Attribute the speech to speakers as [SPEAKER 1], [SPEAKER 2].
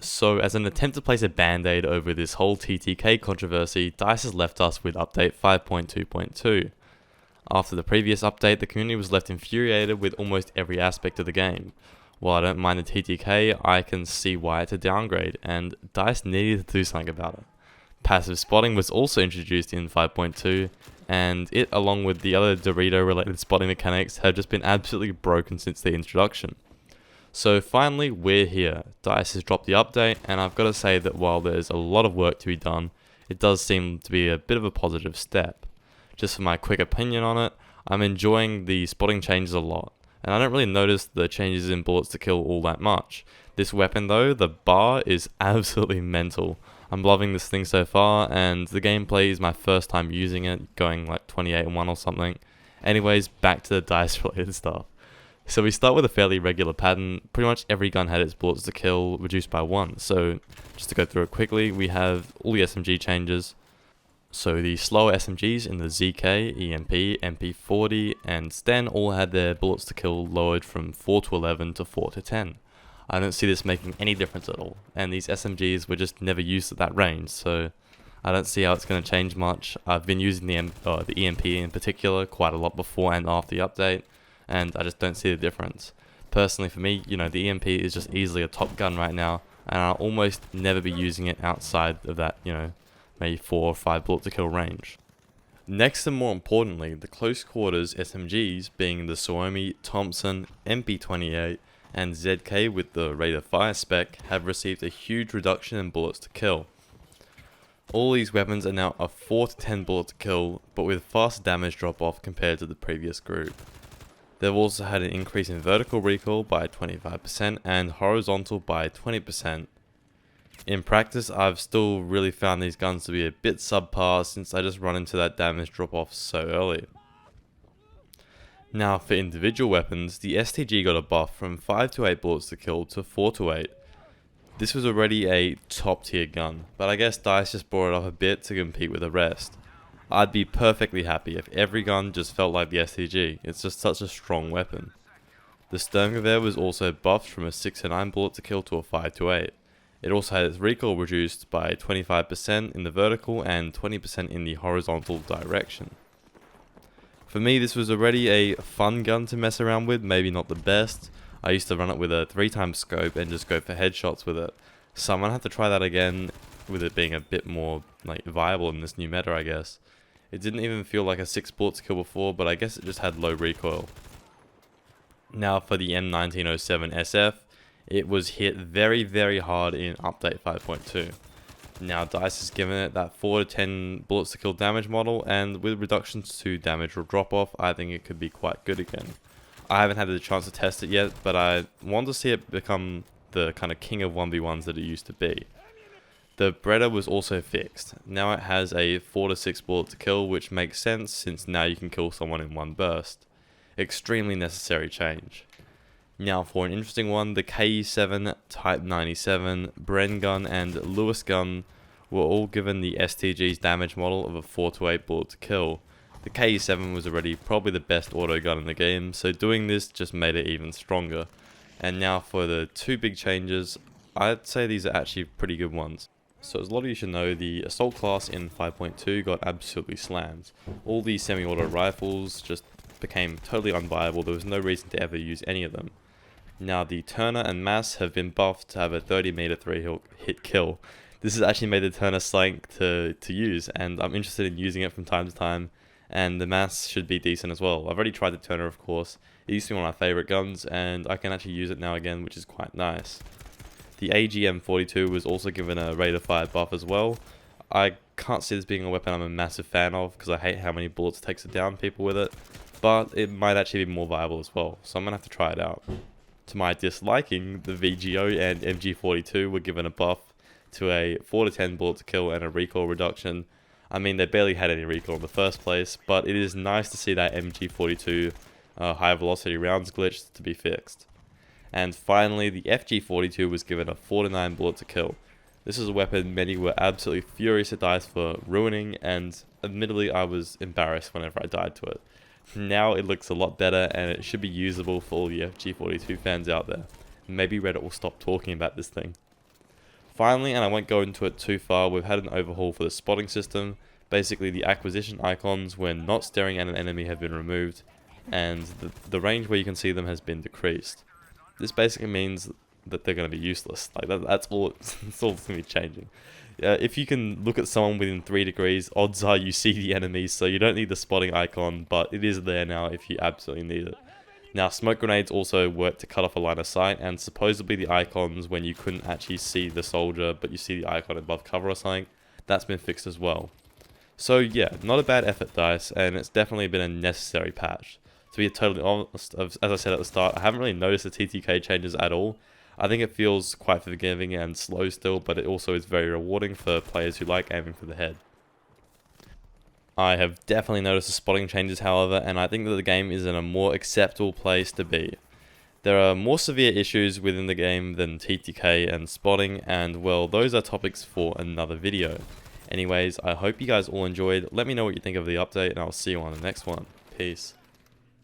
[SPEAKER 1] So, as an attempt to place a band-aid over this whole TTK controversy, DICE has left us with update 5.2.2. After the previous update, the community was left infuriated with almost every aspect of the game. While I don't mind the TTK, I can see why it's a downgrade, and DICE needed to do something about it. Passive spotting was also introduced in 5.2, and it, along with the other Dorito-related spotting mechanics, have just been absolutely broken since their introduction. So finally, we're here. DICE has dropped the update, and I've got to say that while there's a lot of work to be done, it does seem to be a bit of a positive step. Just for my quick opinion on it, I'm enjoying the spotting changes a lot, and I don't really notice the changes in bullets to kill all that much. This weapon though, the bar, is absolutely mental. I'm loving this thing so far, and the gameplay is my first time using it, going like 28-1 or something. Anyways, back to the DICE related stuff. So we start with a fairly regular pattern. Pretty much every gun had its bullets to kill reduced by 1. So just to go through it quickly, we have all the SMG changes. So the slower SMGs in the ZK, EMP, MP40, and Sten all had their bullets to kill lowered from 4 to 11 to 4 to 10. I don't see this making any difference at all, and these SMGs were just never used at that range, so I don't see how it's going to change much. I've been using the EMP in particular quite a lot before and after the update, and I just don't see the difference. Personally for me, the EMP is just easily a top gun right now, and I'll almost never be using it outside of that, maybe 4 or 5 bullet to kill range. Next and more importantly, the close quarters SMGs being the Suomi, Thompson, MP28, and ZK with the rate of fire spec have received a huge reduction in bullets to kill. All these weapons are now a 4 to 10 bullet to kill, but with faster damage drop off compared to the previous group. They've also had an increase in vertical recoil by 25% and horizontal by 20%. In practice, I've still really found these guns to be a bit subpar since I just run into that damage drop off so early. Now for individual weapons, the STG got a buff from 5 to 8 bullets to kill to 4 to 8. This was already a top tier gun, but I guess DICE just brought it up a bit to compete with the rest. I'd be perfectly happy if every gun just felt like the STG, it's just such a strong weapon. The Sturmgewehr was also buffed from a 6 to 9 bullet to kill to a 5 to 8. It also had its recoil reduced by 25% in the vertical and 20% in the horizontal direction. For me, this was already a fun gun to mess around with, maybe not the best. I used to run it with a 3x scope and just go for headshots with it. So I'm gonna have to try that again with it being a bit more viable in this new meta, I guess. It didn't even feel like a 6 bullet to kill before, but I guess it just had low recoil. Now for the M1907 SF, it was hit very, very hard in update 5.2. Now DICE has given it that 4 to 10 bullets to kill damage model, and with reductions to damage or drop off, I think it could be quite good again. I haven't had the chance to test it yet, but I want to see it become the kind of king of 1v1s that it used to be. The Beretta was also fixed. Now it has a 4 to 6 bullet to kill, which makes sense since now you can kill someone in one burst. Extremely necessary change. Now for an interesting one, the KE7, Type 97, Bren gun, and Lewis gun were all given the STG's damage model of a 4 to 8 bullet to kill. The KE7 was already probably the best auto gun in the game, so doing this just made it even stronger. And now for the two big changes, I'd say these are actually pretty good ones. So as a lot of you should know, the assault class in 5.2 got absolutely slammed. All these semi-auto rifles just became totally unviable. There was no reason to ever use any of them. Now the Turner and Mass have been buffed to have a 30 meter 3 hit kill. This has actually made the Turner slank to use, and I'm interested in using it from time to time, and the Mass should be decent as well. I've already tried the Turner, of course. It used to be one of my favourite guns, and I can actually use it now again, which is quite nice. The AGM42 was also given a rate of fire buff as well. I can't see this being a weapon I'm a massive fan of, because I hate how many bullets it takes to down people with it, but it might actually be more viable as well, so I'm going to have to try it out. To my disliking, the VGO and MG42 were given a buff to a 4 to 10 bullet to kill and a recoil reduction. I mean, they barely had any recoil in the first place, but it is nice to see that MG42 high velocity rounds glitch to be fixed. And finally, the FG42 was given a 4 to 9 bullet to kill. This is a weapon many were absolutely furious at DICE for ruining, and admittedly I was embarrassed whenever I died to it. Now it looks a lot better, and it should be usable for all the FG42 fans out there. Maybe Reddit will stop talking about this thing. Finally, and I won't go into it too far, we've had an overhaul for the spotting system. Basically, the acquisition icons when not staring at an enemy have been removed, and the range where you can see them has been decreased. This basically means that they're going to be useless. Like that's all. That's all that's going to be changing. If you can look at someone within 3 degrees, odds are you see the enemies, so you don't need the spotting icon, but it is there now if you absolutely need it. Now, smoke grenades also work to cut off a line of sight, and supposedly the icons when you couldn't actually see the soldier, but you see the icon above cover or something, that's been fixed as well. So yeah, not a bad effort, DICE, and it's definitely been a necessary patch. To be totally honest, as I said at the start, I haven't really noticed the TTK changes at all. I think it feels quite forgiving and slow still, but it also is very rewarding for players who like aiming for the head. I have definitely noticed the spotting changes, however, and I think that the game is in a more acceptable place to be. There are more severe issues within the game than TTK and spotting, and well, those are topics for another video. Anyways, I hope you guys all enjoyed. Let me know what you think of the update, and I'll see you on the next one. Peace.